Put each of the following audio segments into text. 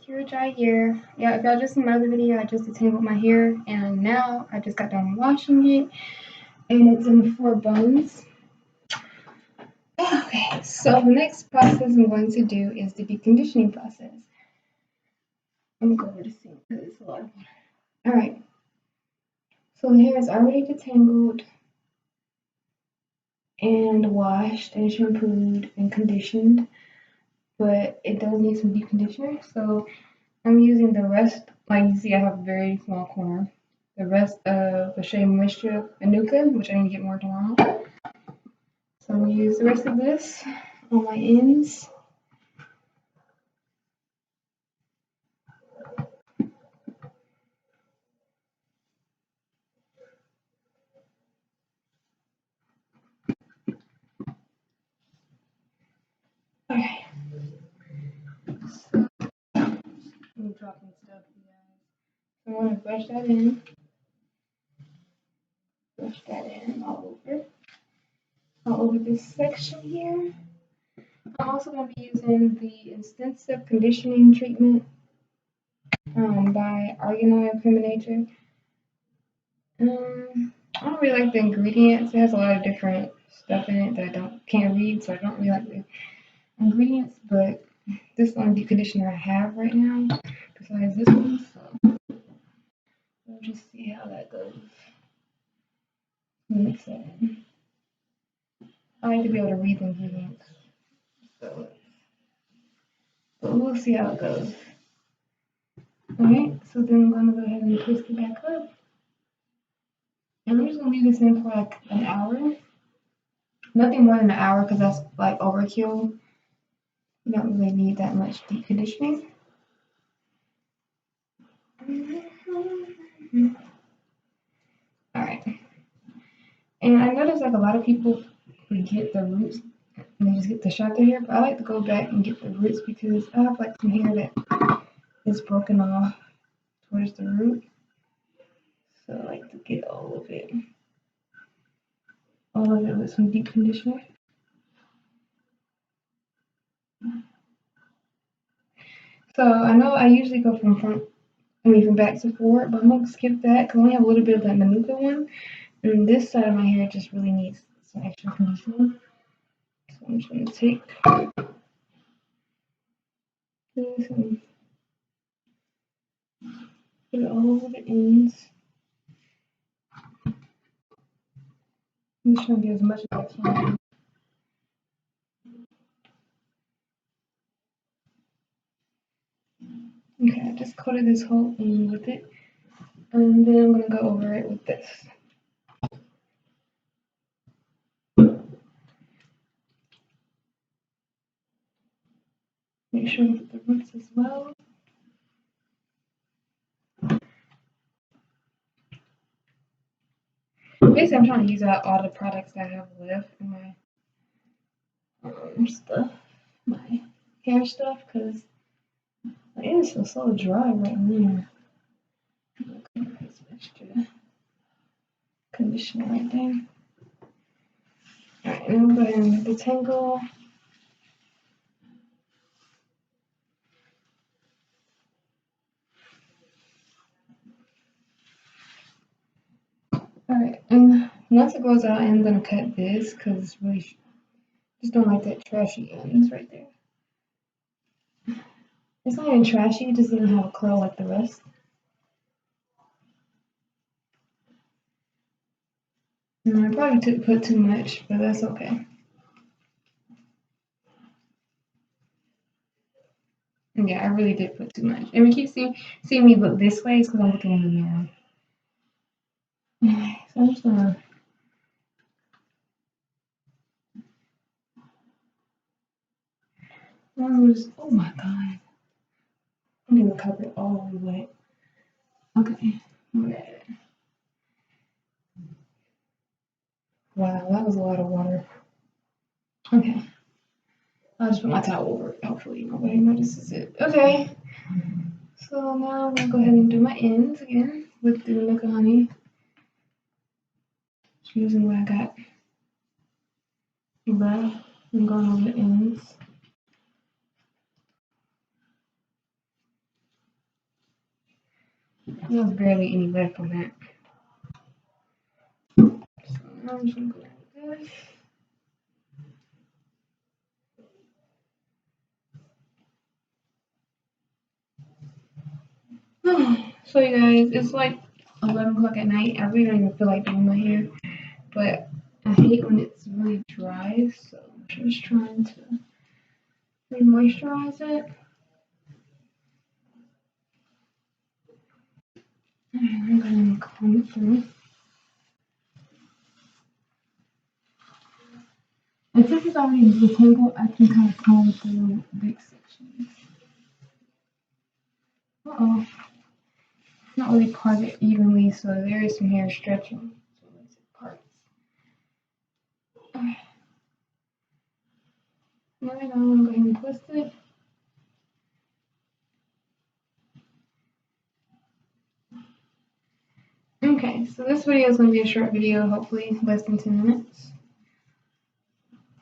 secure dry hair. Yeah, if y'all just seen my other video, I just detangled my hair, and now I just got done washing it, and it's in 4 buns. Okay, so the next process I'm going to do is the deep conditioning process. I'm gonna go over the sink because it's a lot of water. Alright, so the hair is already detangled and washed and shampooed and conditioned, but it does need some deep conditioner, so I'm using the rest, like you see I have a very small corner, the rest of the Shea Moisture Manuka, which I need to get more tomorrow. So I'm gonna use the rest of this on my ends. Okay. So I'm dropping stuff, you guys. So I'm gonna brush that in. Brush that in all over this section here. I'm also going to be using the extensive conditioning treatment by Creme. I don't really like the ingredients. It has a lot of different stuff in it that I can't read, so I don't really like the ingredients. But this is the only deep conditioner I have right now, besides this one. So we'll just see how that goes. Mix that in. I like to be able to read the ingredients, so but we'll see how it goes. Alright, so then I'm going to go ahead and twist it back up. And I'm just going to leave this in for like an hour. Nothing more than an hour because that's like overkill. You don't really need that much deep conditioning. Alright. And I noticed like a lot of people forget the roots and they just get to short their hair, but I like to go back and get the roots because I have like some hair that is broken off towards the root. So I like to get all of it with some deep conditioner. So I know I usually go from back to forward, but I'm gonna skip that because I only have a little bit of that Manuka one. And this side of my hair just really needs some extra conditioning. So I'm just gonna take this and put it all over the ends. I'm just trying to get as much as I can. Okay, I just coated this whole end with it. And then I'm gonna go over it with this. Make sure to get the roots as well. Basically, I'm trying to use out all the products that I have left in my stuff, my hair stuff, because it is so dry right now. Put some extra conditioner right there. Alright, and I'm going to go ahead and detangle. Alright, and once it goes out, I'm going to cut this because it's really, just don't like that trashy ends right there. It's not even trashy, it just doesn't have a curl like the rest. And I probably put too much, but that's okay. Yeah, I really did put too much. And we keep seeing me look this way, it's because I'm looking in the mirror. So I'm just gonna oh my god. I'm getting the carpet all the way wet. Okay. Wow, that was a lot of water. Okay. I'll just put my towel over it. Hopefully nobody notices it. Okay. So now I'm gonna go ahead and do my ends again with the Manuka honey. Just using what I got left and going over the ends. There's barely any left on that. So now I'm just gonna go like this. So you guys, it's like 11 o'clock at night. I really don't even feel like doing my hair, but I hate when it's really dry, so I'm just trying to re-moisturize it. I'm gonna comb it through. And since it's already detangled, I can kind of comb through big sections. Uh-oh. It's not really parted evenly, so there is some hair stretching. So it parts. Okay. Now I'm gonna go ahead and twist it. Okay, so this video is going to be a short video, hopefully less than 10 minutes.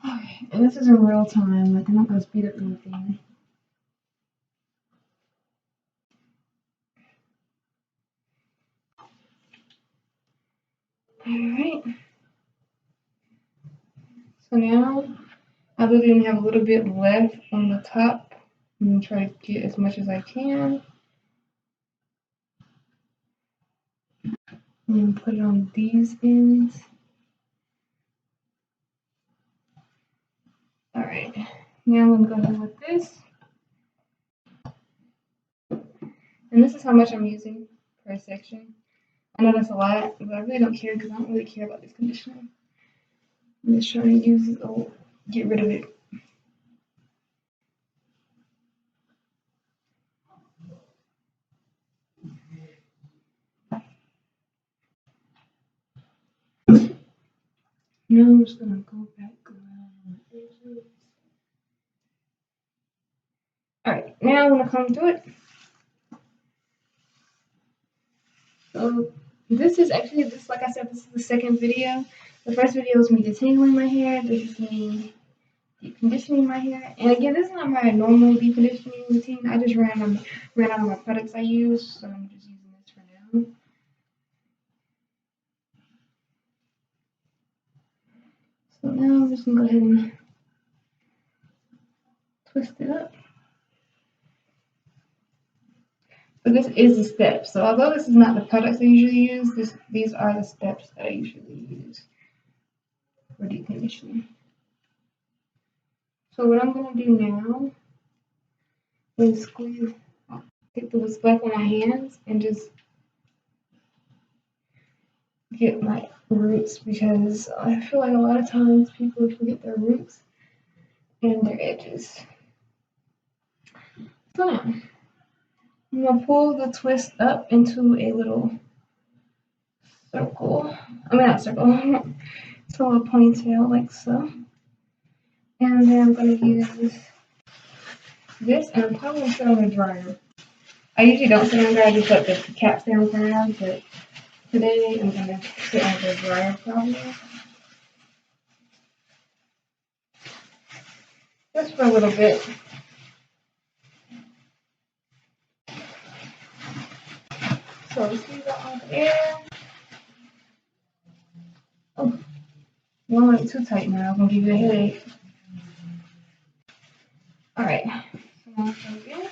Okay, and this is in real time, like I'm not going to speed up anything. Alright. So now, I literally have a little bit left on the top. I'm going to try to get as much as I can. And put it on these ends. Alright, now I'm going to go ahead with this. And this is how much I'm using per section. I know that's a lot, but I really don't care because I don't really care about this conditioner. I'm just trying to use it, get rid of it. Now I'm just gonna go back around the edges. Alright, now I'm gonna comb through it. So this is actually, like I said, this is the second video. The first video was me detangling my hair. This is me deep conditioning my hair. And again, this is not my normal deep conditioning routine. I just ran out of my products I use, so I'm just using this for now. So now I'm just gonna go ahead and twist it up. So this is the steps. So although this is not the products I usually use, these are the steps that I usually use for deep conditioning. So what I'm gonna do now is squeeze, get the what's left on my hands and just get my roots, because I feel like a lot of times people forget their roots and their edges. So now I'm gonna pull the twist up into a little circle. I mean, not circle. It's a little ponytail like so. And then I'm gonna use this, and I'm probably gonna sit on the dryer. I usually don't sit on the dryer, I just let the cap stay on the ground, but today I'm gonna sit on the dryer probably. Just for a little bit. So let's squeeze out all the air. Oh, you don't want it too tight now, I'm gonna give you a headache. Alright, so now let's go again.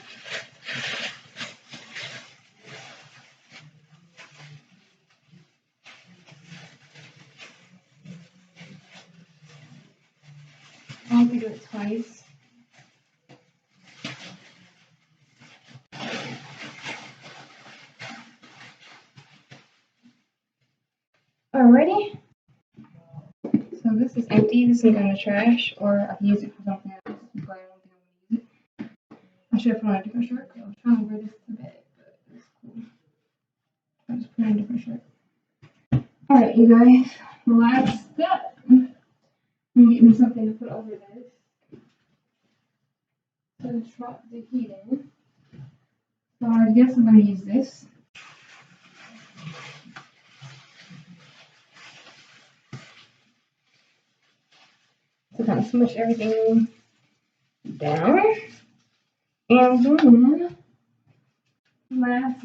I have to do it twice. Alrighty. So this is empty. This can go in the trash, or I can use it for something else, but I don't think I'm gonna use it. I should have put on a different shirt because I was trying to wear this to bed, but it's cool. I just put on a different shirt. Alright, you guys. Last step. I'm gonna get me something to put over this. So drop the heat in. So I guess I'm gonna use this. To kind of smush everything down. And then Last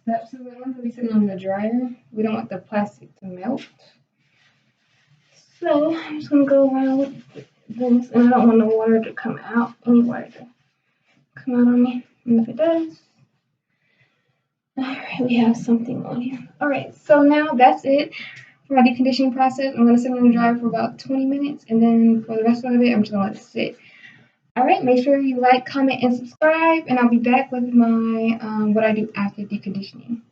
step. So we're going to be sitting on the dryer. We don't want the plastic to melt. So I'm just gonna go around with this, and I don't want the water to come out, any water to come out on me. And if it does, alright, we have something on here. Alright, so now that's it for my deep conditioning process. I'm gonna sit it in the dryer for about 20 minutes, and then for the rest of it, I'm just gonna let it sit. Alright, make sure you like, comment, and subscribe, and I'll be back with my what I do after deconditioning.